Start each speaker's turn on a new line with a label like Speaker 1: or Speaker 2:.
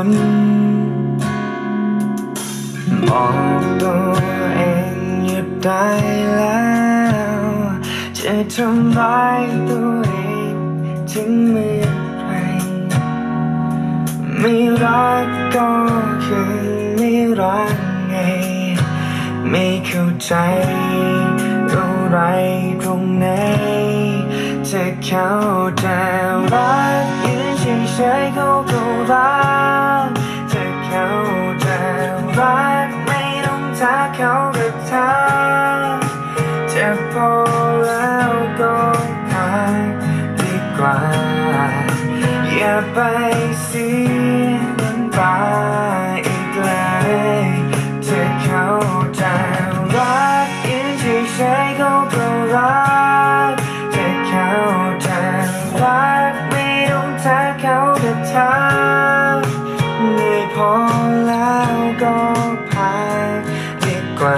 Speaker 1: นบอกตัวเองหยุดได้แล้วจะทำร้ายตัวเองถึงเมื่อไหร่ไม่รักก็คือไม่รักไงไม่เข้าใจอะไรตรงไหนจะเข้าใจรักยืนเฉยๆเขาก็รักจะเข้าใจรักไม่ต้องทักเขาก็ทักจะพอแล้วก็พักดีกว่าอย่าไปเสียน้ำตาอีกเลยจะเข้าใจรักยืนเฉยๆเขาก็รักจะเข้าใจรักไม่ต้องทักเขาก็ทักเหนื่อยพอแล้วก็พักดีกว่า